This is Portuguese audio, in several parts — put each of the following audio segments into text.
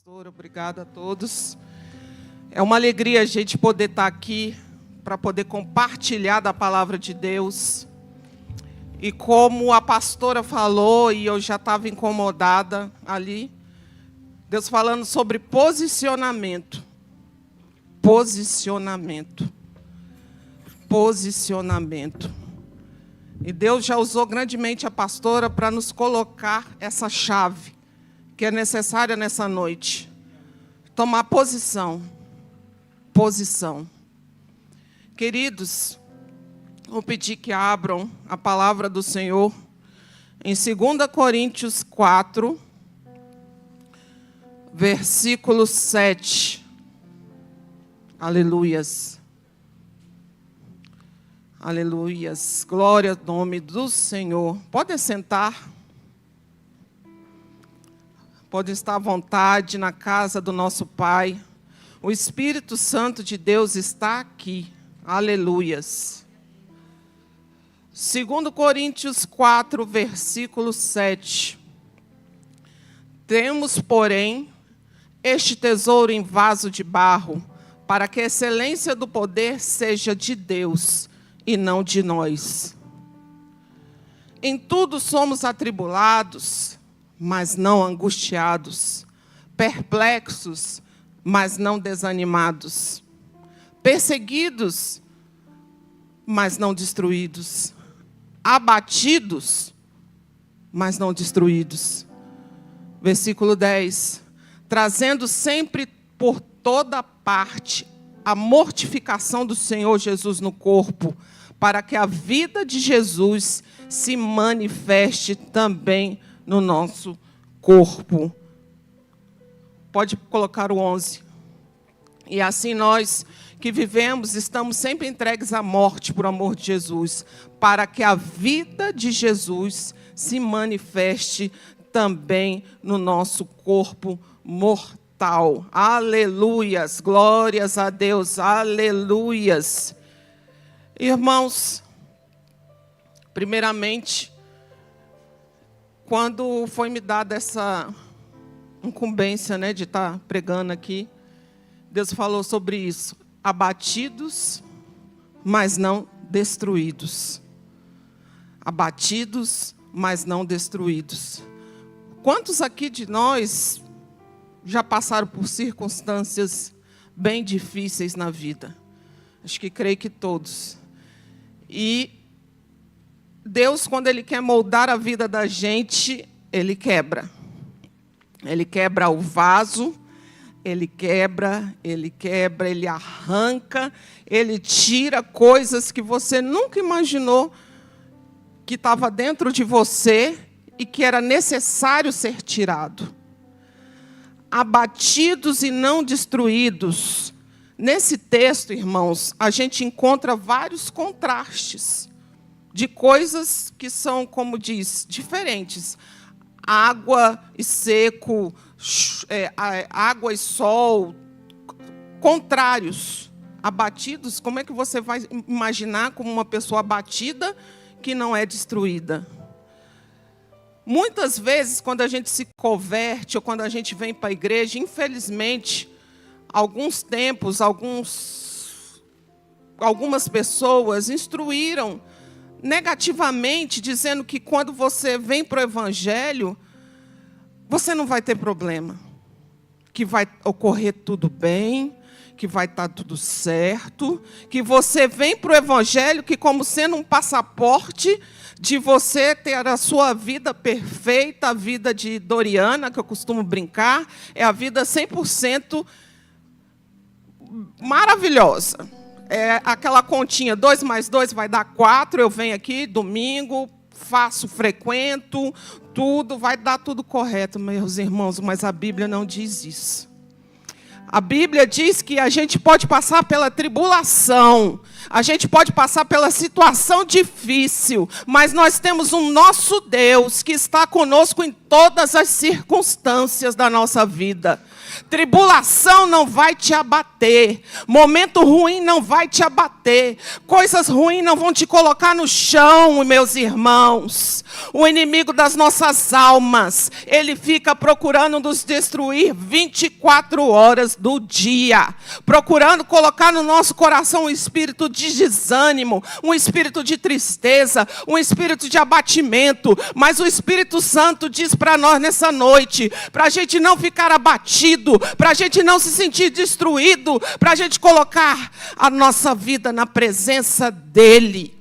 Pastor, obrigada a todos. É uma alegria a gente poder estar aqui para poder compartilhar da palavra de Deus. E como a pastora falou, e eu já estava incomodada ali, Deus falando sobre posicionamento. Posicionamento. Posicionamento. E Deus já usou grandemente a pastora para nos colocar essa chave que é necessária nessa noite. Tomar posição. Posição. Queridos, vou pedir que abram a palavra do Senhor em 2 Coríntios 4, versículo 7. Aleluias. Aleluias. Glória ao nome do Senhor. Pode sentar. Pode estar à vontade na casa do nosso Pai. O Espírito Santo de Deus está aqui. Aleluias. 2 Coríntios 4, versículo 7. Temos, porém, este tesouro em vaso de barro, para que a excelência do poder seja de Deus e não de nós. Em tudo somos atribulados, mas não angustiados, perplexos, mas não desanimados, perseguidos, mas não destruídos, abatidos, mas não destruídos. Versículo 10. Trazendo sempre por toda parte a mortificação do Senhor Jesus no corpo, para que a vida de Jesus se manifeste também no nosso corpo. Pode colocar o 11. E assim nós que vivemos, estamos sempre entregues à morte por amor de Jesus, para que a vida de Jesus se manifeste também no nosso corpo mortal. Aleluias, glórias a Deus, aleluias. Irmãos, primeiramente, quando foi me dada essa incumbência, de estar pregando aqui, Deus falou sobre isso. Abatidos, mas não destruídos. Abatidos, mas não destruídos. Quantos aqui de nós já passaram por circunstâncias bem difíceis na vida? Acho que creio que todos. E Deus, quando Ele quer moldar a vida da gente, Ele quebra. Ele quebra o vaso, Ele quebra, Ele arranca, Ele tira coisas que você nunca imaginou que estava dentro de você e que era necessário ser tirado. Abatidos e não destruídos. Nesse texto, irmãos, a gente encontra vários contrastes de coisas que são, como diz, diferentes. Água e seco, água e sol, contrários. Abatidos, como é que você vai imaginar como uma pessoa abatida que não é destruída? Muitas vezes, quando a gente se converte ou quando a gente vem para a igreja, infelizmente, alguns tempos, algumas pessoas instruíram negativamente, dizendo que quando você vem para o Evangelho, você não vai ter problema, que vai ocorrer tudo bem, que vai estar tudo certo, que você vem para o Evangelho que como sendo um passaporte de você ter a sua vida perfeita, a vida de Doriana, que eu costumo brincar, é a vida 100% maravilhosa. É aquela continha, 2 mais 2 vai dar 4, eu venho aqui domingo, faço, frequento, tudo, vai dar tudo correto, meus irmãos, mas a Bíblia não diz isso. A Bíblia diz que a gente pode passar pela tribulação, A gente pode passar pela situação difícil, mas nós temos um nosso Deus que está conosco em todas as circunstâncias da nossa vida. Tribulação não vai te abater, momento ruim não vai te abater, coisas ruins não vão te colocar no chão, meus irmãos. O inimigo das nossas almas, ele fica procurando nos destruir 24 horas do dia, procurando colocar no nosso coração um espírito de desânimo, um espírito de tristeza, um espírito de abatimento. Mas o Espírito Santo diz para nós nessa noite, para a gente não ficar abatido, para a gente não se sentir destruído, para a gente colocar a nossa vida na presença dEle.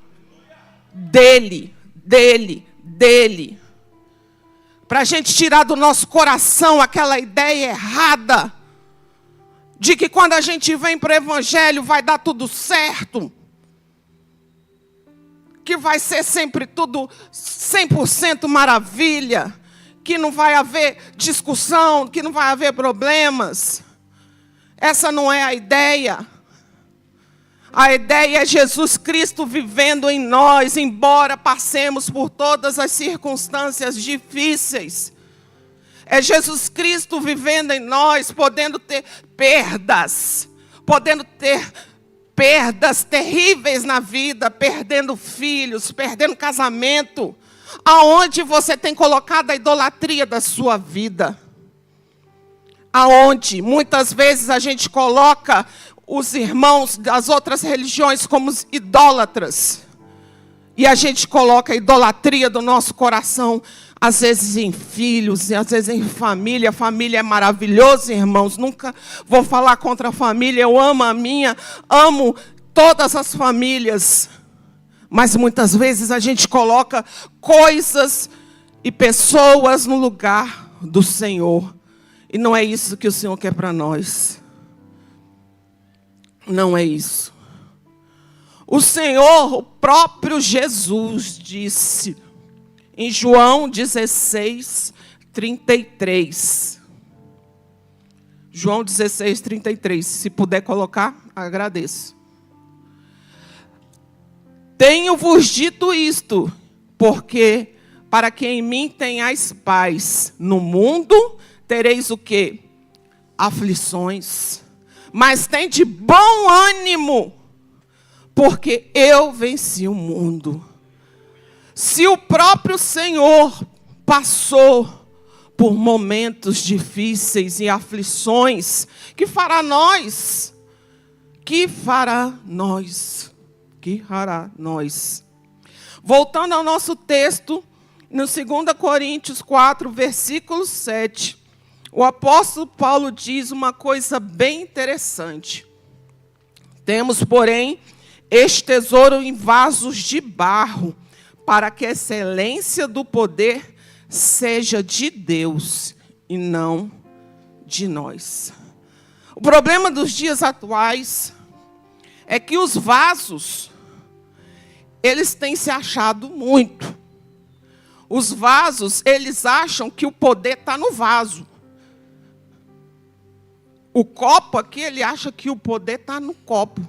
Para a gente tirar do nosso coração aquela ideia errada de que quando a gente vem para o Evangelho vai dar tudo certo, que vai ser sempre tudo 100% maravilha, que não vai haver discussão, que não vai haver problemas. Essa não é a ideia. A ideia é Jesus Cristo vivendo em nós, embora passemos por todas as circunstâncias difíceis. É Jesus Cristo vivendo em nós, podendo ter perdas terríveis na vida, perdendo filhos, perdendo casamento. Aonde você tem colocado a idolatria da sua vida? Aonde? Muitas vezes a gente coloca os irmãos das outras religiões como idólatras. E a gente coloca a idolatria do nosso coração, às vezes em filhos, às vezes em família. A família é maravilhosa, irmãos. Nunca vou falar contra a família. Eu amo a minha, amo todas as famílias. Mas muitas vezes a gente coloca coisas e pessoas no lugar do Senhor. E não é isso que o Senhor quer para nós. Não é isso. O Senhor, o próprio Jesus, disse em João 16, 33. João 16, 33. Se puder colocar, agradeço. Tenho-vos dito isto, porque para que em mim tenhais paz, no mundo tereis o quê? Aflições. Mas tende bom ânimo, porque eu venci o mundo. Se o próprio Senhor passou por momentos difíceis e aflições, que fará nós? Que fará nós? Que fará nós? Voltando ao nosso texto, no 2 Coríntios 4, versículo 7, o apóstolo Paulo diz uma coisa bem interessante. Temos, porém, este tesouro em vasos de barro, para que a excelência do poder seja de Deus e não de nós. O problema dos dias atuais é que os vasos, eles têm se achado muito. Os vasos, eles acham que o poder está no vaso. O copo aqui, ele acha que o poder está no copo.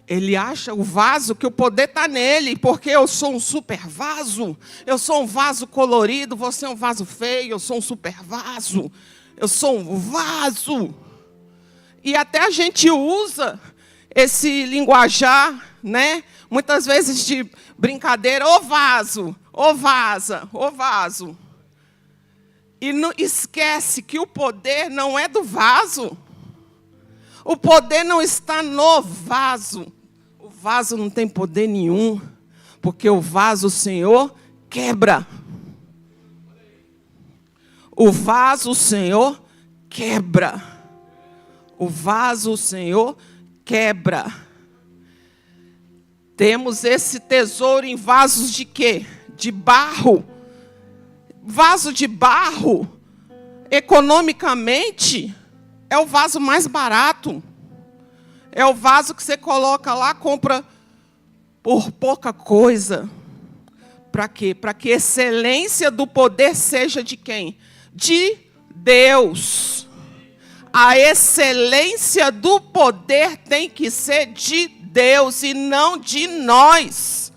Ele acha o vaso que o poder está nele, porque eu sou um super vaso. Eu sou um vaso colorido, você é um vaso feio, eu sou um super vaso. Eu sou um vaso. E até a gente usa esse linguajar, né? Muitas vezes de brincadeira, ô vaso, ô vaza, ô vaso. E não esquece que o poder não é do vaso. O poder não está no vaso. O vaso não tem poder nenhum, porque o vaso o Senhor quebra. O vaso o Senhor quebra. O vaso o Senhor quebra. Temos esse tesouro em vasos de quê? De barro. Vaso de barro, economicamente, é o vaso mais barato. É o vaso que você coloca lá, compra por pouca coisa. Para quê? Para que a excelência do poder seja de quem? De Deus. A excelência do poder tem que ser de Deus e não de nós.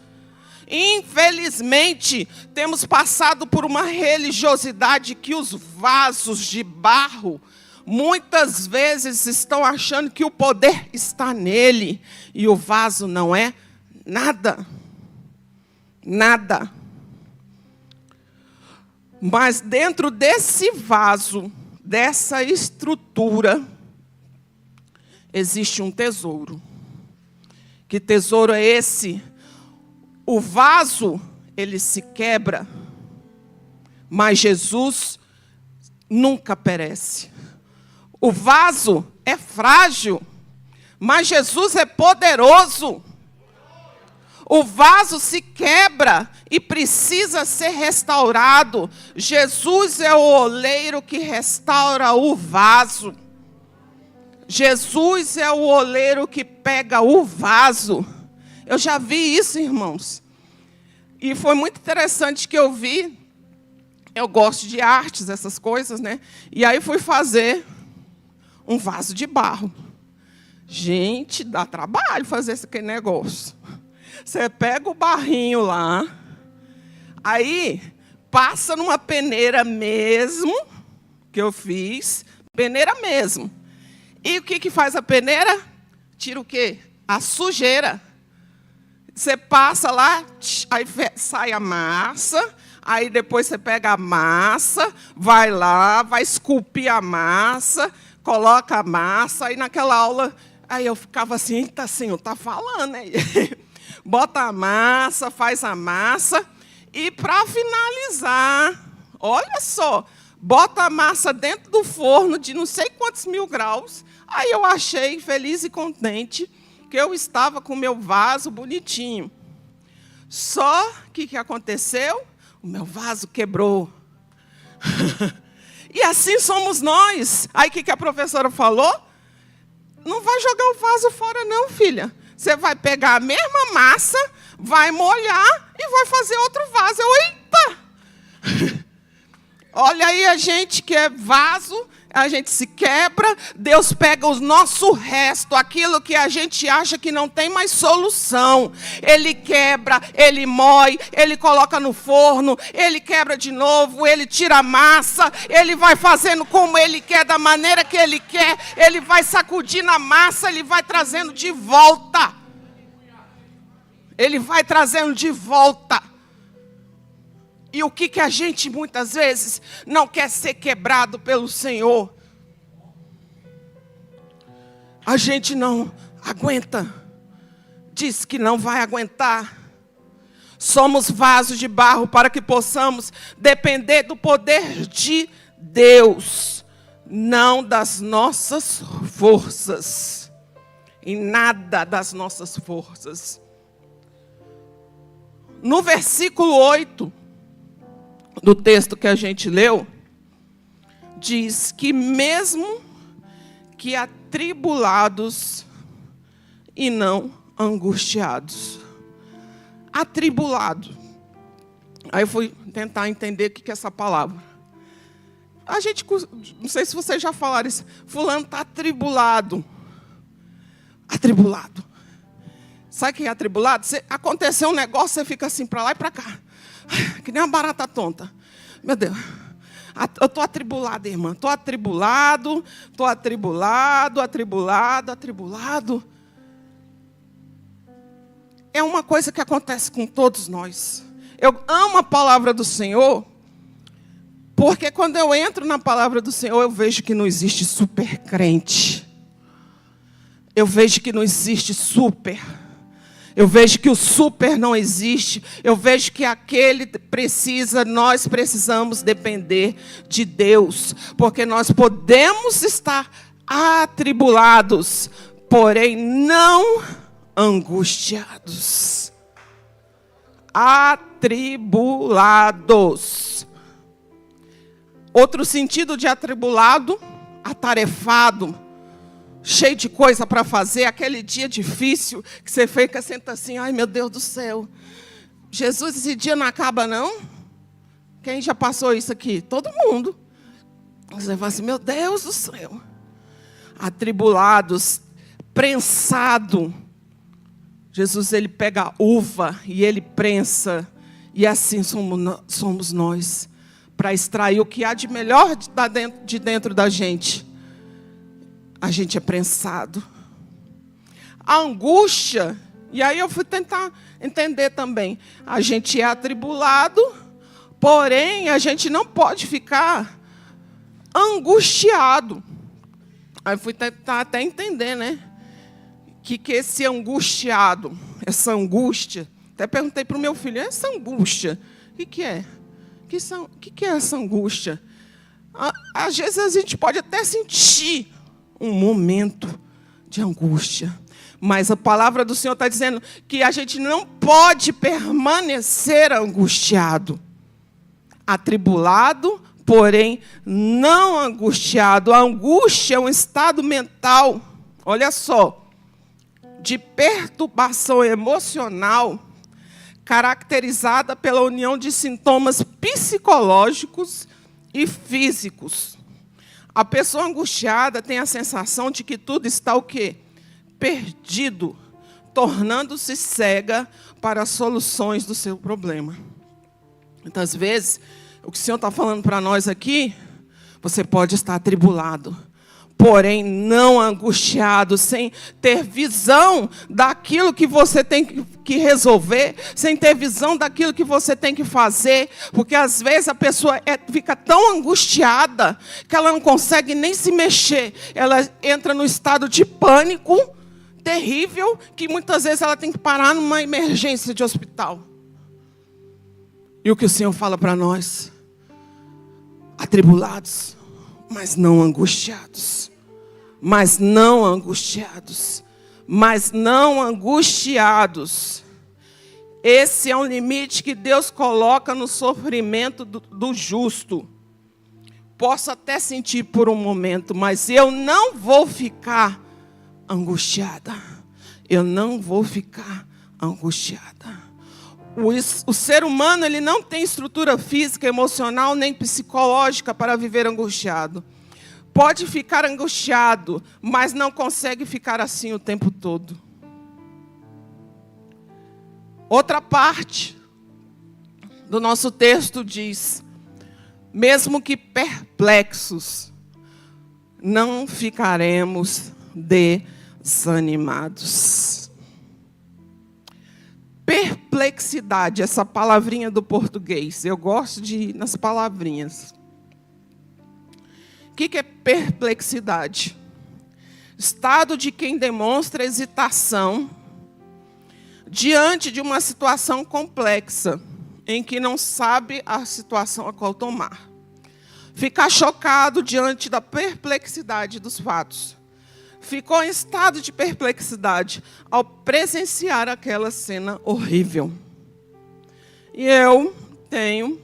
Infelizmente, temos passado por uma religiosidade que os vasos de barro muitas vezes estão achando que o poder está nele e o vaso não é nada. Nada. Mas dentro desse vaso, dessa estrutura, existe um tesouro. Que tesouro é esse? O vaso, ele se quebra, mas Jesus nunca perece. O vaso é frágil, mas Jesus é poderoso. O vaso se quebra e precisa ser restaurado. Jesus é o oleiro que restaura o vaso. Jesus é o oleiro que pega o vaso. Eu já vi isso, irmãos. E foi muito interessante que eu vi. Eu gosto de artes, essas coisas, né? E aí fui fazer um vaso de barro. Gente, dá trabalho fazer esse negócio. Você pega o barrinho lá, aí passa numa peneira mesmo, que eu fiz, peneira mesmo. E o que faz a peneira? Tira o quê? A sujeira. Você passa lá, aí sai a massa, aí depois você pega a massa, vai lá, vai esculpir a massa, coloca a massa, aí naquela aula, aí eu ficava assim, eita, Senhor, tá falando aí. Bota a massa, faz a massa, e para finalizar, olha só, bota a massa dentro do forno de não sei quantos mil graus, aí eu achei feliz e contente, que eu estava com o meu vaso bonitinho. Só que o que aconteceu? O meu vaso quebrou. E assim somos nós. Aí o que a professora falou? Não vai jogar o vaso fora não, filha. Você vai pegar a mesma massa, vai molhar e vai fazer outro vaso. Eita! Olha aí a gente que é vaso, a gente se quebra, Deus pega o nosso resto, aquilo que a gente acha que não tem mais solução. Ele quebra, ele moe, ele coloca no forno, ele quebra de novo, ele tira a massa, ele vai fazendo como ele quer, da maneira que ele quer, ele vai sacudindo a massa, ele vai trazendo de volta. Ele vai trazendo de volta. E o que a gente muitas vezes não quer ser quebrado pelo Senhor? A gente não aguenta. Diz que não vai aguentar. Somos vasos de barro para que possamos depender do poder de Deus, não das nossas forças. Em nada das nossas forças. No versículo 8... do texto que a gente leu, diz que mesmo que atribulados e não angustiados. Atribulado. Aí eu fui tentar entender o que é essa palavra. A gente, não sei se vocês já falaram isso, fulano está atribulado. Atribulado. Sabe o que é atribulado? Aconteceu um negócio, você fica assim para lá e para cá. Que nem uma barata tonta. Meu Deus. Eu estou atribulada, irmã. Estou atribulado. É uma coisa que acontece com todos nós. Eu amo a palavra do Senhor, porque quando eu entro na palavra do Senhor, eu vejo que não existe super crente. Eu vejo que não existe super. Eu vejo que o super não existe. Eu vejo que nós precisamos depender de Deus. Porque nós podemos estar atribulados, porém não angustiados. Atribulados. Outro sentido de atribulado, atarefado. Cheio de coisa para fazer, aquele dia difícil, que você fica senta assim, ai meu Deus do céu, Jesus, esse dia não acaba não? Quem já passou isso aqui? Todo mundo. Você fala assim, meu Deus do céu. Atribulados, prensado, Jesus, ele pega a uva e ele prensa. E assim somos nós. Para extrair o que há de melhor de dentro da gente. A gente é prensado. A angústia, e aí eu fui tentar entender também. A gente é atribulado, porém a gente não pode ficar angustiado. Aí fui tentar até entender, né? Que esse angustiado, essa angústia. Até perguntei para o meu filho, essa angústia, o que é? O que é essa angústia? Às vezes a gente pode até sentir um momento de angústia. Mas a palavra do Senhor está dizendo que a gente não pode permanecer angustiado. Atribulado, porém não angustiado. A angústia é um estado mental, olha só, de perturbação emocional, caracterizada pela união de sintomas psicológicos e físicos. A pessoa angustiada tem a sensação de que tudo está o quê? Perdido, tornando-se cega para as soluções do seu problema. Muitas vezes, o que o Senhor está falando para nós aqui, você pode estar atribulado, porém não angustiado, sem ter visão daquilo que você tem que resolver, sem ter visão daquilo que você tem que fazer, porque às vezes a pessoa fica tão angustiada que ela não consegue nem se mexer, ela entra no estado de pânico terrível, que muitas vezes ela tem que parar numa emergência de hospital. E o que o Senhor fala para nós? Atribulados, mas não angustiados. Mas não angustiados. Mas não angustiados. Esse é um limite que Deus coloca no sofrimento do justo. Posso até sentir por um momento, mas eu não vou ficar angustiada. Eu não vou ficar angustiada. O ser humano, ele não tem estrutura física, emocional, nem psicológica para viver angustiado. Pode ficar angustiado, mas não consegue ficar assim o tempo todo. Outra parte do nosso texto diz: mesmo que perplexos, não ficaremos desanimados. Perplexidade, essa palavrinha do português. Eu gosto de ir nas palavrinhas. O que é perplexidade? Estado de quem demonstra hesitação diante de uma situação complexa, em que não sabe a situação a qual tomar. Ficar chocado diante da perplexidade dos fatos. Ficou em estado de perplexidade ao presenciar aquela cena horrível. E eu tenho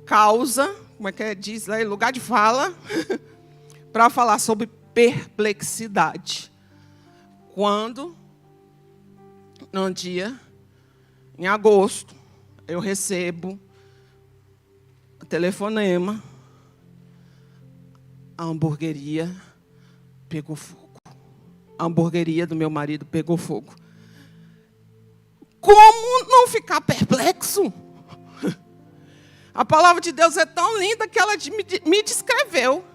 causa, como é que diz lá, lugar de fala, para falar sobre perplexidade. Quando, num dia, em agosto, eu recebo um telefonema, a hamburgueria pegou fogo. A hamburgueria do meu marido pegou fogo. Como não ficar perplexo? A palavra de Deus é tão linda que ela me descreveu.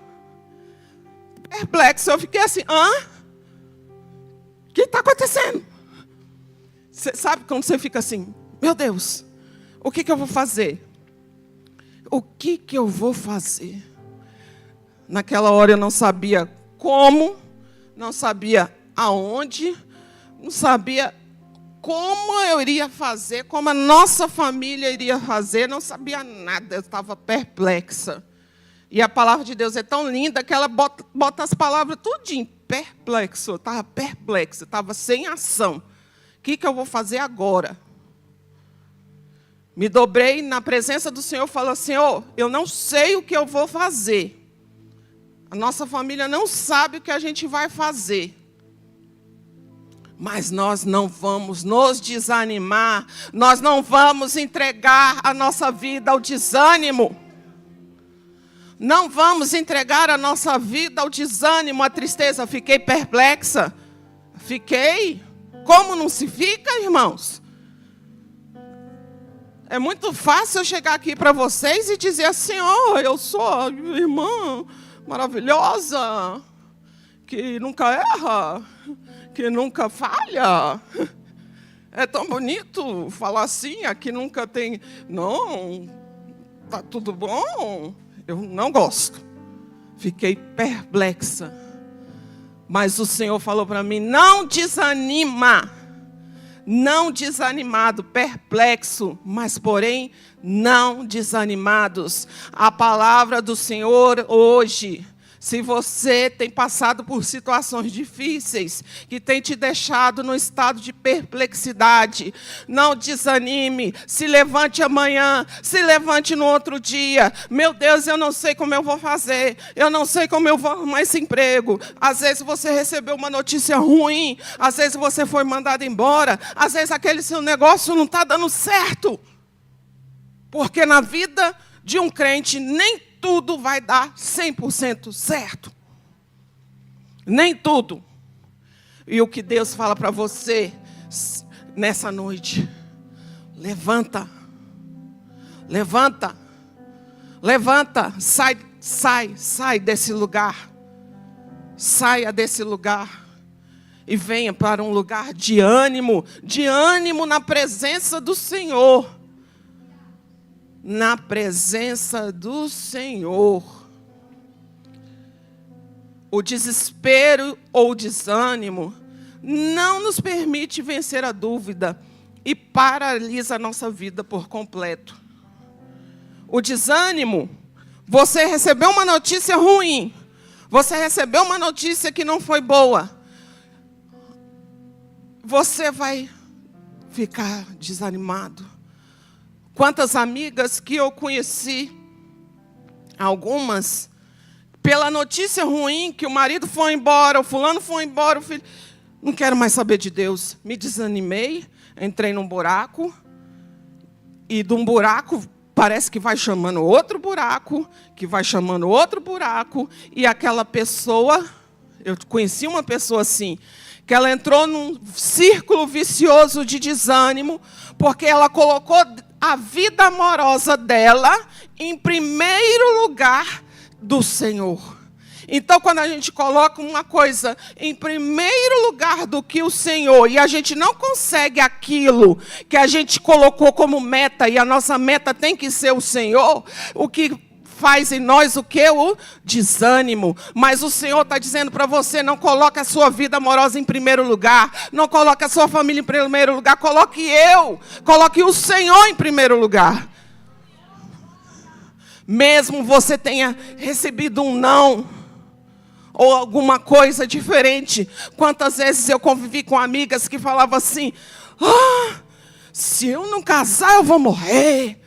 Perplexo. Eu fiquei assim, o que está acontecendo? Você sabe quando você fica assim, meu Deus, o que eu vou fazer? O que eu vou fazer? Naquela hora eu não sabia como, não sabia aonde, não sabia como eu iria fazer, como a nossa família iria fazer, não sabia nada, eu estava perplexa. E a palavra de Deus é tão linda que ela bota as palavras tudinho, perplexo, eu estava perplexa, estava sem ação. O que eu vou fazer agora? Me dobrei na presença do Senhor e falei, Senhor, eu não sei o que eu vou fazer. A nossa família não sabe o que a gente vai fazer. Mas nós não vamos nos desanimar. Nós não vamos entregar a nossa vida ao desânimo. Não vamos entregar a nossa vida ao desânimo, à tristeza. Fiquei perplexa. Fiquei. Como não se fica, irmãos? É muito fácil eu chegar aqui para vocês e dizer assim: oh, eu sou a irmã maravilhosa, que nunca erra, que nunca falha. É tão bonito falar assim, aqui nunca tem... Não, tá tudo bom. Eu não gosto. Fiquei perplexa. Mas o Senhor falou para mim: não desanima. Não desanimado, perplexo, mas porém não desanimados. A palavra do Senhor hoje, se você tem passado por situações difíceis, que tem te deixado no estado de perplexidade, não desanime, se levante amanhã, se levante no outro dia. Meu Deus, eu não sei como eu vou fazer, eu não sei como eu vou arrumar esse emprego. Às vezes você recebeu uma notícia ruim, às vezes você foi mandado embora, às vezes aquele seu negócio não está dando certo. Porque na vida de um crente, nem tudo vai dar 100% certo. Nem tudo. E o que Deus fala para você nessa noite: levanta. Levanta. Levanta. Sai desse lugar. Saia desse lugar. E venha para um lugar de ânimo na presença do Senhor. Na presença do Senhor. O desespero ou o desânimo não nos permite vencer a dúvida e paralisa a nossa vida por completo. O desânimo, você recebeu uma notícia ruim, você recebeu uma notícia que não foi boa, você vai ficar desanimado. Quantas amigas que eu conheci, algumas, pela notícia ruim que o marido foi embora, o fulano foi embora, o filho... Não quero mais saber de Deus. Me desanimei, entrei num buraco, e de um buraco parece que vai chamando outro buraco, que vai chamando outro buraco, e aquela pessoa, eu conheci uma pessoa assim, que ela entrou num círculo vicioso de desânimo, porque ela colocou a vida amorosa dela em primeiro lugar do Senhor. Então, quando a gente coloca uma coisa em primeiro lugar do que o Senhor, e a gente não consegue aquilo que a gente colocou como meta, e a nossa meta tem que ser o Senhor, o que faz em nós o quê? O desânimo. Mas o Senhor está dizendo para você: não coloque a sua vida amorosa em primeiro lugar, não coloque a sua família em primeiro lugar, coloque o Senhor em primeiro lugar. Mesmo você tenha recebido um não, ou alguma coisa diferente. Quantas vezes eu convivi com amigas que falavam assim: se eu não casar eu vou morrer.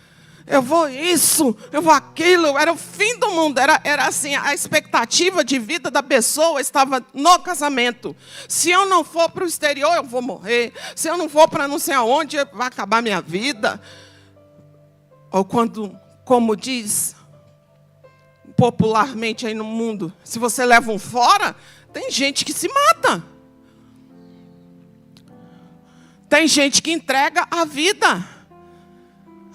Eu vou isso, eu vou aquilo. Era o fim do mundo. Era assim, a expectativa de vida da pessoa estava no casamento. Se eu não for para o exterior, eu vou morrer. Se eu não for para não sei aonde, vai acabar minha vida. Ou quando, como diz popularmente aí no mundo, se você leva um fora, tem gente que se mata. Tem gente que entrega a vida.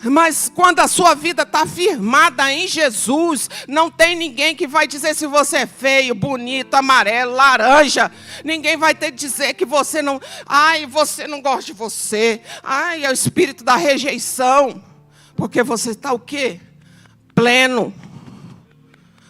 Mas quando a sua vida está firmada em Jesus, não tem ninguém que vai dizer se você é feio, bonito, amarelo, laranja. Ninguém vai ter que dizer que você não... Ai, você não gosta de você. Ai, é o espírito da rejeição. Porque você está o quê? Pleno.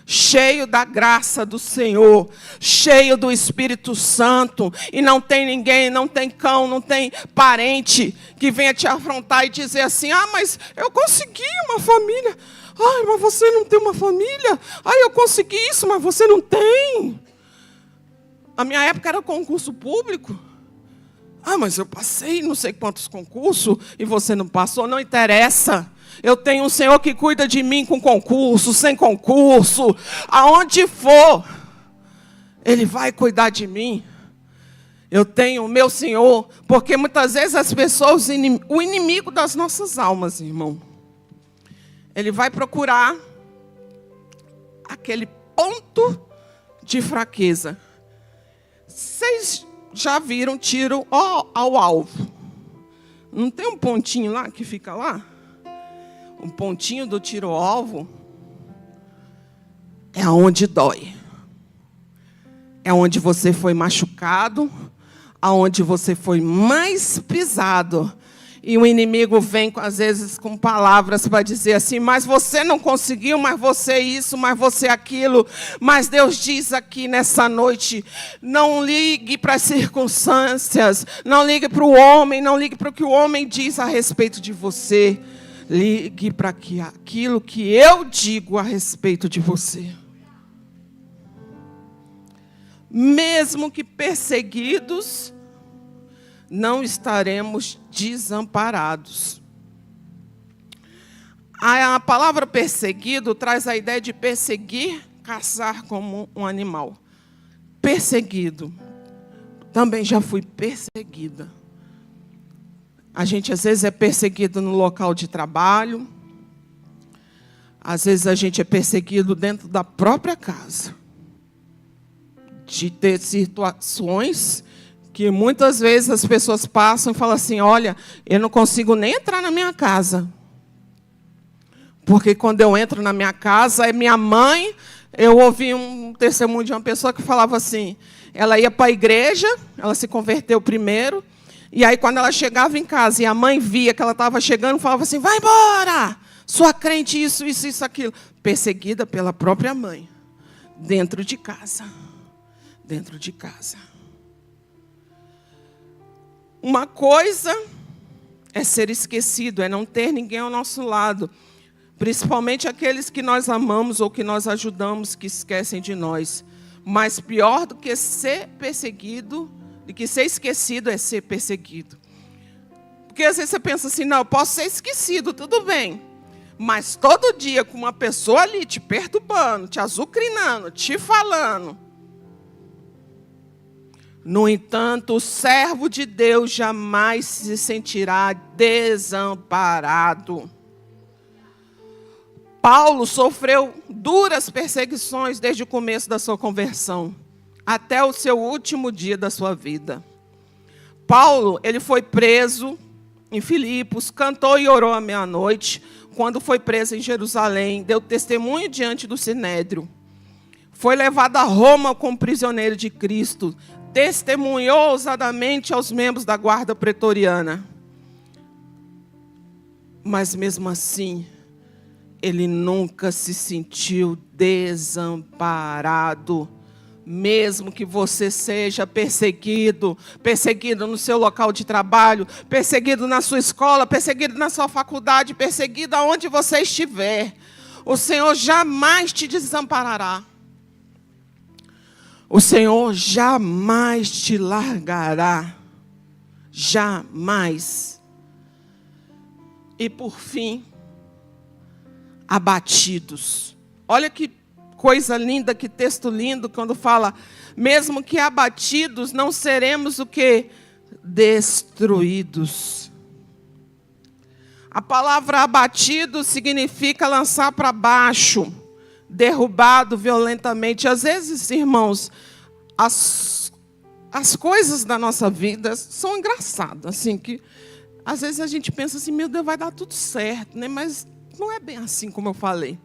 Cheio da graça do Senhor, cheio do Espírito Santo, e não tem ninguém, não tem cão, não tem parente que venha te afrontar e dizer assim: mas eu consegui uma família. Ai, mas você não tem uma família? Ai, eu consegui isso, mas você não tem. A minha época era concurso público. Mas eu passei não sei quantos concursos e você não passou, não interessa. Eu tenho um Senhor que cuida de mim com concurso, sem concurso, aonde for, Ele vai cuidar de mim. Eu tenho o meu Senhor, porque muitas vezes as pessoas, o inimigo das nossas almas, irmão, ele vai procurar aquele ponto de fraqueza. Vocês já viram tiro ao alvo? Não tem um pontinho lá que fica lá? Um pontinho do tiro ao alvo é onde dói. É onde você foi machucado, aonde você foi mais pisado. E o inimigo vem, às vezes, com palavras para dizer assim, mas você não conseguiu, mas você isso, mas você aquilo. Mas Deus diz aqui nessa noite, não ligue para as circunstâncias, não ligue para o homem, não ligue para o que o homem diz a respeito de você. Ligue para aquilo que eu digo a respeito de você. Mesmo que perseguidos, não estaremos desamparados. A palavra perseguido traz a ideia de perseguir, caçar como um animal. Perseguido. Também já fui perseguida. A gente às vezes é perseguido no local de trabalho. Às vezes a gente é perseguido dentro da própria casa. De ter situações que muitas vezes as pessoas passam e falam assim, olha, eu não consigo nem entrar na minha casa. Porque quando eu entro na minha casa, é minha mãe. Eu ouvi um testemunho de uma pessoa que falava assim, ela ia para a igreja, ela se converteu primeiro, e aí quando ela chegava em casa e a mãe via que ela estava chegando, falava assim, vai embora, sua crente, isso, aquilo. Perseguida pela própria mãe, dentro de casa. Dentro de casa. Uma coisa é ser esquecido, é não ter ninguém ao nosso lado. Principalmente aqueles que nós amamos ou que nós ajudamos, que esquecem de nós. Mas pior do que ser perseguido, do que ser esquecido, é ser perseguido. Porque às vezes você pensa assim, não, eu posso ser esquecido, tudo bem. Mas todo dia com uma pessoa ali te perturbando, te azucrinando, te falando. No entanto, o servo de Deus jamais se sentirá desamparado. Paulo sofreu duras perseguições desde o começo da sua conversão, até o seu último dia da sua vida. Paulo, ele foi preso em Filipos, cantou e orou à meia-noite. Quando foi preso em Jerusalém, deu testemunho diante do Sinédrio. Foi levado a Roma como prisioneiro de Cristo. Testemunhou ousadamente aos membros da guarda pretoriana. Mas mesmo assim, ele nunca se sentiu desamparado. Mesmo que você seja perseguido, perseguido no seu local de trabalho, perseguido na sua escola, perseguido na sua faculdade, perseguido aonde você estiver, o Senhor jamais te desamparará. O Senhor jamais te largará. Jamais. E por fim, abatidos. Olha que coisa linda, que texto lindo, quando fala, mesmo que abatidos, não seremos o quê? Destruídos. A palavra abatido significa lançar para baixo, derrubado violentamente. Às vezes, irmãos, as coisas da nossa vida são engraçadas, assim, que às vezes a gente pensa assim, meu Deus, vai dar tudo certo, né? Mas não é bem assim como eu falei.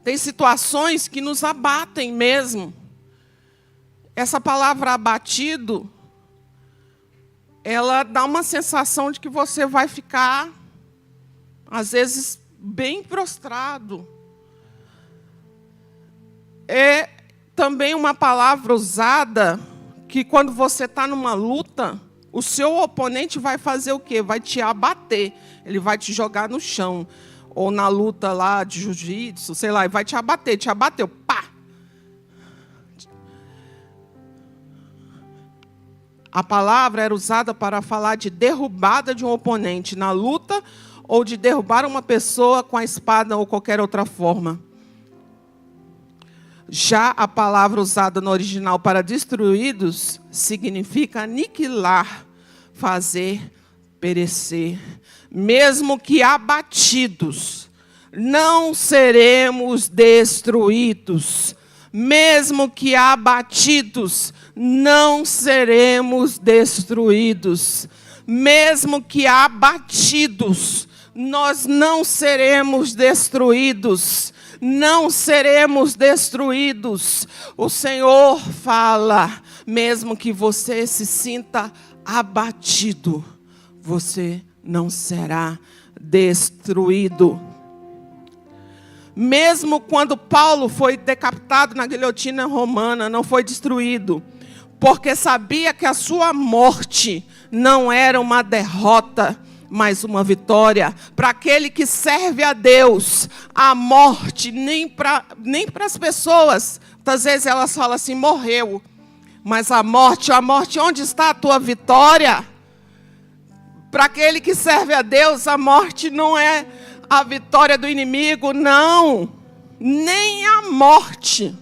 Tem situações que nos abatem mesmo. Essa palavra abatido, ela dá uma sensação de que você vai ficar, às vezes, bem prostrado. É também uma palavra usada que quando você está numa luta, o seu oponente vai fazer o quê? Vai te abater, ele vai te jogar no chão. Ou na luta lá de jiu-jitsu, sei lá, e vai te abateu, pá! A palavra era usada para falar de derrubada de um oponente na luta ou de derrubar uma pessoa com a espada ou qualquer outra forma. Já a palavra usada no original para destruídos significa aniquilar, fazer perecer. Mesmo que abatidos, não seremos destruídos. Mesmo que abatidos, não seremos destruídos. Mesmo que abatidos, nós não seremos destruídos. Não seremos destruídos. O Senhor fala, mesmo que você se sinta abatido, você não será destruído. Mesmo quando Paulo foi decapitado na guilhotina romana, não foi destruído, porque sabia que a sua morte não era uma derrota, mas uma vitória. Para aquele que serve a Deus, a morte, nem para as pessoas, muitas vezes elas falam assim, morreu. Mas a morte, onde está a tua vitória? Para aquele que serve a Deus, a morte não é a vitória do inimigo, não. Nem a morte.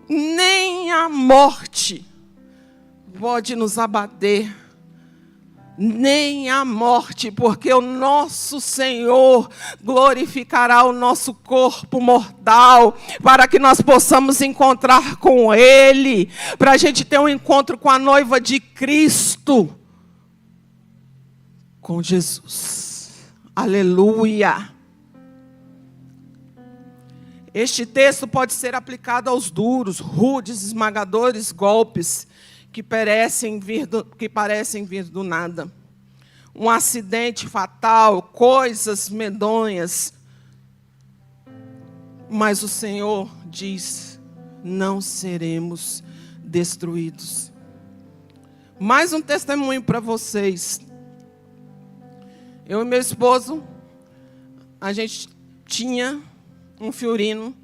Nem a morte pode nos abater. Nem a morte, porque o nosso Senhor glorificará o nosso corpo mortal, para que nós possamos encontrar com Ele, para a gente ter um encontro com a noiva de Cristo, com Jesus. Aleluia! Este texto pode ser aplicado aos duros, rudes, esmagadores golpes que parecem vir do nada. Um acidente fatal, coisas medonhas. Mas o Senhor diz, não seremos destruídos. Mais um testemunho para vocês. Eu e meu esposo, a gente tinha um Fiorino,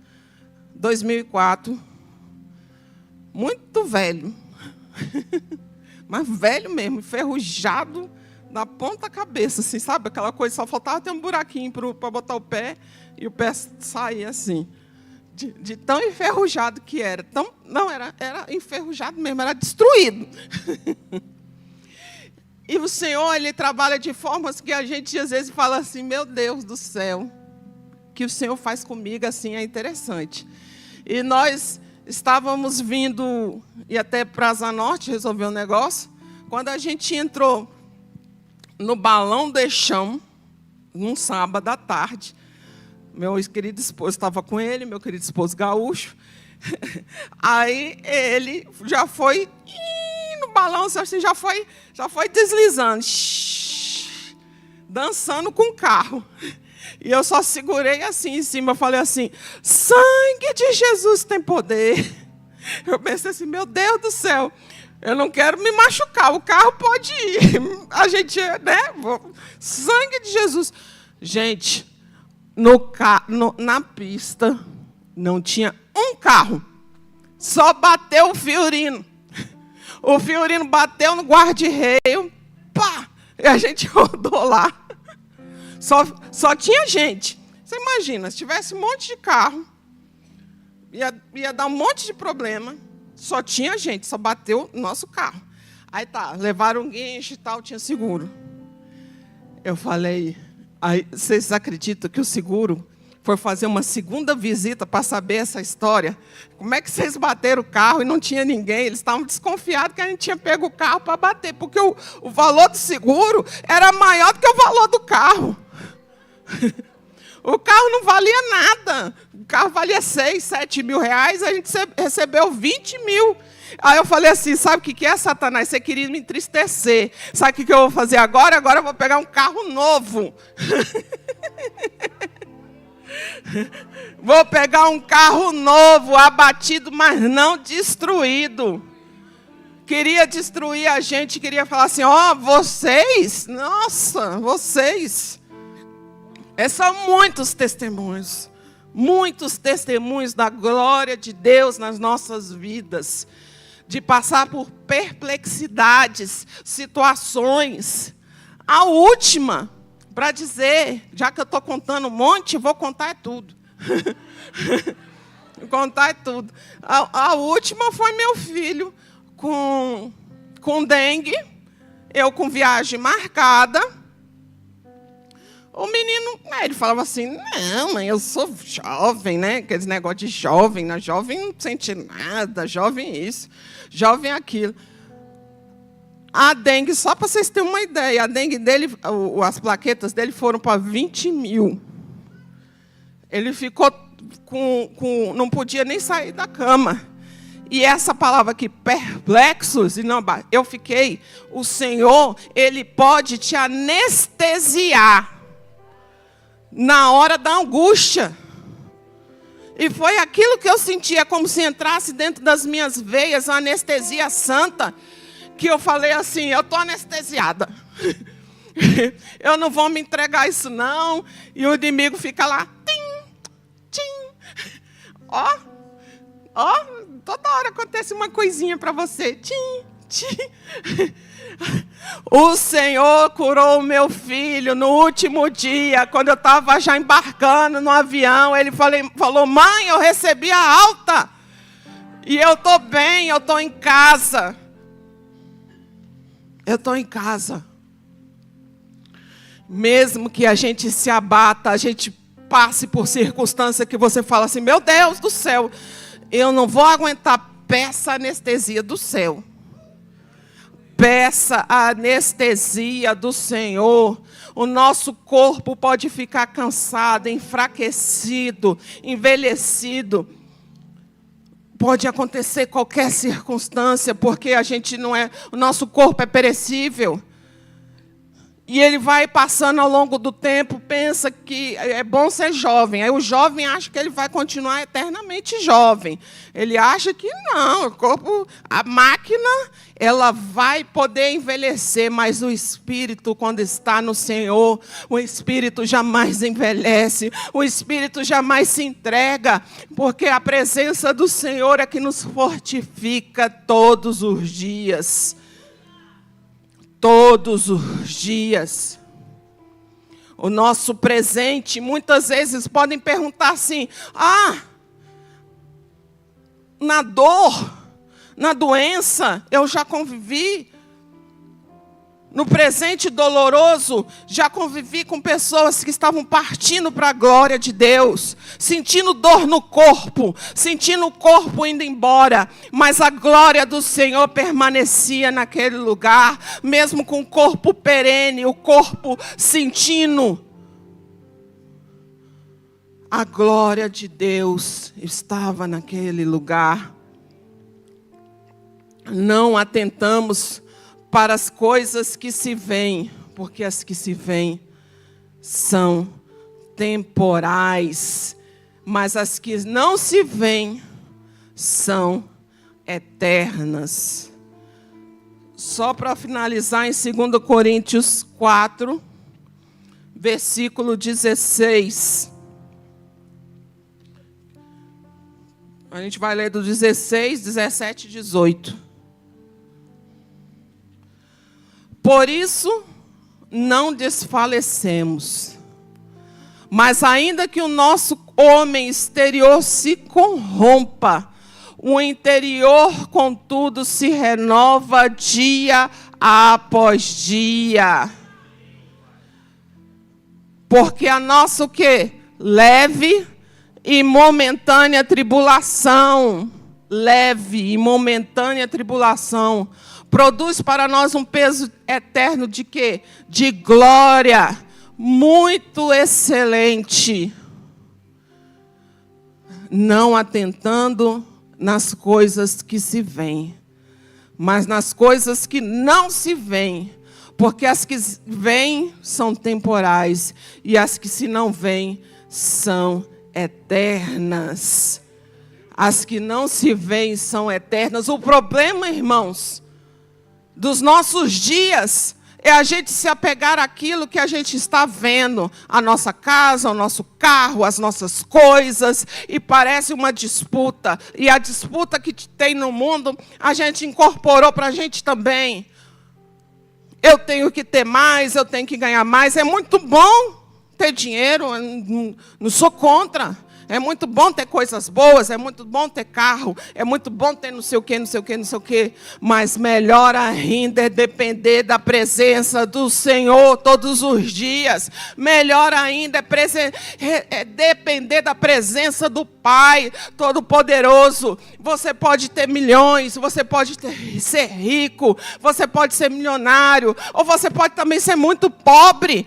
2004, muito velho. Mas velho mesmo, enferrujado da ponta cabeça, assim, sabe? Aquela coisa, só faltava ter um buraquinho para botar o pé e o pé sair assim. De tão enferrujado que era. Era enferrujado mesmo, era destruído. E o Senhor, Ele trabalha de formas que a gente às vezes fala assim, meu Deus do céu, o que o Senhor faz comigo assim é interessante. E nós estávamos vindo, e até para Asa Norte resolver um negócio, quando a gente entrou no Balão de Chão, num sábado à tarde, meu querido esposo estava com ele, meu querido esposo gaúcho, aí ele já foi no balão, assim, já foi deslizando, dançando com o carro. E eu só segurei assim em cima, eu falei assim, sangue de Jesus tem poder. Eu pensei assim, meu Deus do céu, eu não quero me machucar, o carro pode ir. A gente, né? Sangue de Jesus. Gente, na pista não tinha um carro, só bateu o Fiorino. O Fiorino bateu no guarda-reio, pá, e a gente rodou lá. Só tinha gente. Você imagina, se tivesse um monte de carro, ia dar um monte de problema. Só tinha gente, só bateu o nosso carro. Aí tá, levaram um guincho e tal, tinha seguro. Eu falei, aí, vocês acreditam que o seguro foi fazer uma segunda visita para saber essa história? Como é que vocês bateram o carro e não tinha ninguém? Eles estavam desconfiados que a gente tinha pego o carro para bater, porque o valor do seguro era maior do que o valor do carro. O carro não valia nada. O carro valia 6, 7 mil reais, a gente recebeu 20 mil. Aí eu falei assim, sabe o que é, Satanás? Você queria me entristecer. Sabe o que eu vou fazer agora? Agora eu vou pegar um carro novo. Vou pegar um carro novo, abatido, mas não destruído. Queria destruir a gente, queria falar assim, ó, vocês, nossa, vocês. São muitos testemunhos da glória de Deus nas nossas vidas, de passar por perplexidades, situações. A última, para dizer, já que eu estou contando um monte, vou contar tudo. Contar tudo. A última foi meu filho com dengue, eu com viagem marcada. O menino, ele falava assim, não, mãe, eu sou jovem, né? Aqueles negócio de jovem, né? Jovem não sente nada, jovem isso, jovem aquilo. A dengue, só para vocês terem uma ideia, a dengue dele, as plaquetas dele foram para 20 mil. Ele ficou não podia nem sair da cama. E essa palavra aqui, perplexos, e não, eu fiquei, o Senhor, Ele pode te anestesiar na hora da angústia. E foi aquilo que eu sentia, como se entrasse dentro das minhas veias, a anestesia santa, que eu falei assim, eu estou anestesiada. Eu não vou me entregar a isso não. E o inimigo fica lá, tim, tim. Ó, toda hora acontece uma coisinha para você. Tim, tim. O Senhor curou o meu filho no último dia, quando eu estava já embarcando no avião. Ele falou, mãe, eu recebi a alta. E eu estou bem, eu estou em casa. Eu estou em casa. Mesmo que a gente se abata, a gente passe por circunstância que você fala assim, meu Deus do céu, eu não vou aguentar, peça a anestesia do céu. Peça a anestesia do Senhor. O nosso corpo pode ficar cansado, enfraquecido, envelhecido. Pode acontecer qualquer circunstância, porque a gente não é, o nosso corpo é perecível. E ele vai passando ao longo do tempo, pensa que é bom ser jovem. Aí o jovem acha que ele vai continuar eternamente jovem. Ele acha que não, o corpo, a máquina, ela vai poder envelhecer, mas o espírito, quando está no Senhor, o espírito jamais envelhece, o espírito jamais se entrega, porque a presença do Senhor é que nos fortifica todos os dias. Todos os dias. O nosso presente, muitas vezes podem perguntar assim, na dor, na doença, eu já convivi. No presente doloroso, já convivi com pessoas que estavam partindo para a glória de Deus, sentindo dor no corpo, sentindo o corpo indo embora, mas a glória do Senhor permanecia naquele lugar, mesmo com o corpo perene, o corpo sentindo. A glória de Deus estava naquele lugar. Não atentamos para as coisas que se veem, porque as que se veem são temporais, mas as que não se veem são eternas. Só para finalizar, em 2 Coríntios 4, versículo 16. A gente vai ler do 16, 17 e 18. Por isso, não desfalecemos. Mas ainda que o nosso homem exterior se corrompa, o interior, contudo, se renova dia após dia. Porque a nossa o quê? Leve e momentânea tribulação. Leve e momentânea tribulação produz para nós um peso eterno de quê? De glória, muito excelente. Não atentando nas coisas que se veem, mas nas coisas que não se veem. Porque as que vêm são temporais e as que se não veem são eternas. As que não se veem são eternas. O problema, irmãos, dos nossos dias é a gente se apegar àquilo que a gente está vendo, a nossa casa, o nosso carro, as nossas coisas, e parece uma disputa. E a disputa que tem no mundo, a gente incorporou para a gente também. Eu tenho que ter mais, eu tenho que ganhar mais. É muito bom ter dinheiro, não sou contra. É muito bom ter coisas boas, é muito bom ter carro, é muito bom ter não sei o quê, não sei o quê, não sei o quê. Mas melhor ainda é depender da presença do Senhor todos os dias. Melhor ainda é depender da presença do Pai Todo-Poderoso. Você pode ter milhões, você pode ser rico, você pode ser milionário, ou você pode também ser muito pobre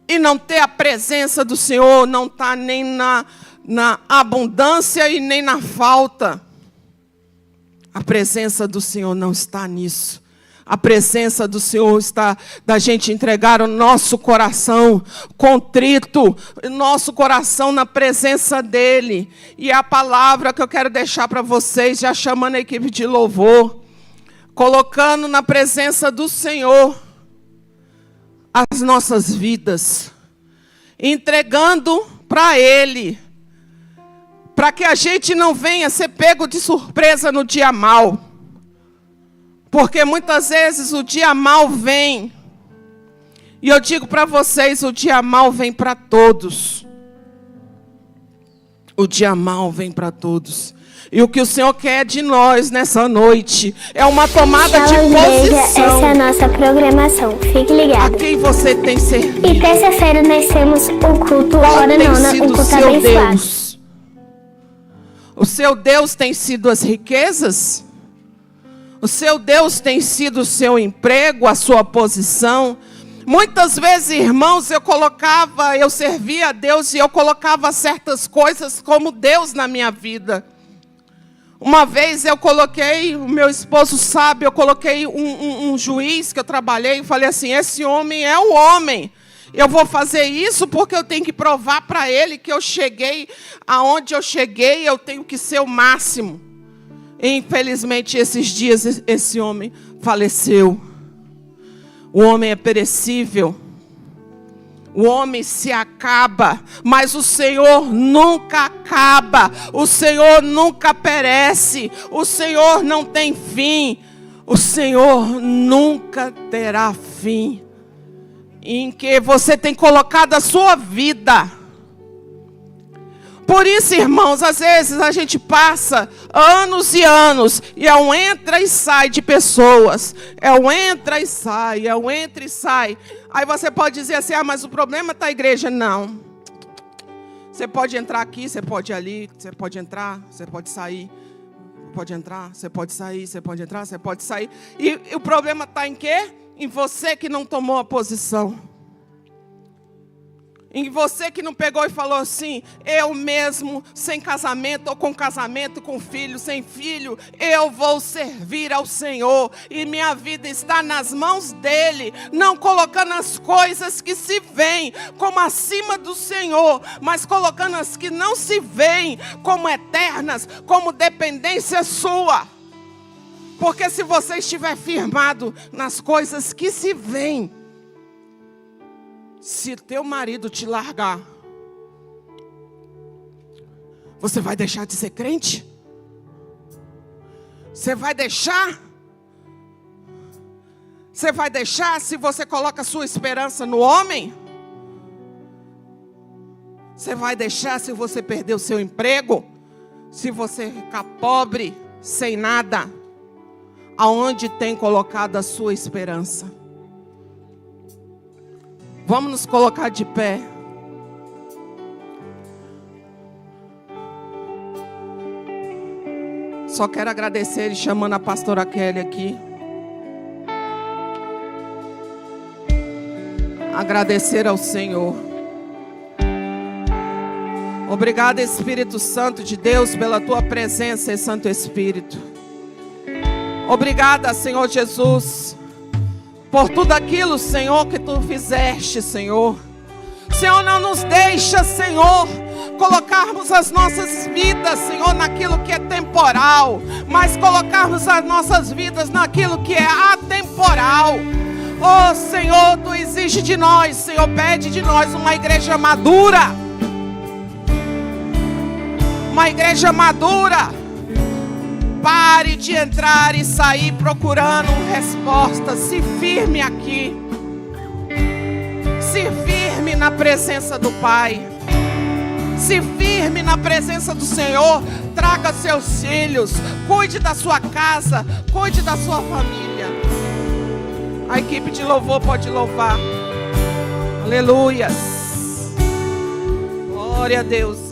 e não ter a presença do Senhor, não estar nem na abundância e nem na falta. A presença do Senhor não está nisso. A presença do Senhor está da gente entregar o nosso coração contrito, nosso coração na presença dEle. E a palavra que eu quero deixar para vocês, já chamando a equipe de louvor, colocando na presença do Senhor as nossas vidas, entregando para Ele, para que a gente não venha ser pego de surpresa no dia mau. Porque muitas vezes o dia mau vem. E eu digo para vocês, o dia mau vem para todos. O dia mau vem para todos. E o que o Senhor quer de nós nessa noite é uma tomada de posição. Essa é a nossa programação. Fique ligado. A quem você tem servido? E terça-feira nós temos o culto hora nona, o culto abençoado. Deus? O seu Deus tem sido as riquezas? O seu Deus tem sido o seu emprego, a sua posição? Muitas vezes, irmãos, eu servia a Deus e eu colocava certas coisas como Deus na minha vida. Uma vez eu coloquei, o meu esposo sabe, eu coloquei um juiz que eu trabalhei e falei assim, esse homem é um homem. Eu vou fazer isso porque eu tenho que provar para ele que eu cheguei aonde eu cheguei, eu tenho que ser o máximo. E, infelizmente, esses dias, esse homem faleceu. O homem é perecível. O homem se acaba, mas o Senhor nunca acaba. O Senhor nunca perece. O Senhor não tem fim. O Senhor nunca terá fim. Em que você tem colocado a sua vida. Por isso, irmãos, às vezes a gente passa anos e anos e é um entra e sai de pessoas. É um entra e sai, é um entra e sai. Aí você pode dizer assim, mas o problema está a igreja. Não. Você pode entrar aqui, você pode ir ali, você pode entrar, você pode sair. Pode entrar, você pode sair, você pode entrar, você pode sair. E o problema está em quê? Em você que não tomou a posição. Em você que não pegou e falou assim, eu mesmo, sem casamento ou com casamento, com filho, sem filho, eu vou servir ao Senhor. E minha vida está nas mãos dEle, não colocando as coisas que se veem como acima do Senhor, mas colocando as que não se veem como eternas, como dependência sua. Porque se você estiver firmado nas coisas que se veem, se teu marido te largar, você vai deixar de ser crente? Você vai deixar? Você vai deixar se você coloca a sua esperança no homem? Você vai deixar se você perder o seu emprego? Se você ficar pobre, sem nada? Aonde tem colocado a sua esperança? Vamos nos colocar de pé. Só quero agradecer e chamando a pastora Kelly aqui. Agradecer ao Senhor. Obrigado, Espírito Santo de Deus, pela tua presença, Santo Espírito. Obrigada, Senhor Jesus, por tudo aquilo, Senhor, que tu fizeste, Senhor. Senhor, não nos deixa, Senhor, colocarmos as nossas vidas, Senhor, naquilo que é temporal, mas colocarmos as nossas vidas naquilo que é atemporal. Oh, Senhor, tu exige de nós, Senhor, pede de nós uma igreja madura. Uma igreja madura. Pare de entrar e sair procurando respostas. Se firme aqui. Se firme na presença do Pai. Se firme na presença do Senhor. Traga seus filhos. Cuide da sua casa. Cuide da sua família. A equipe de louvor pode louvar. Aleluias. Glória a Deus.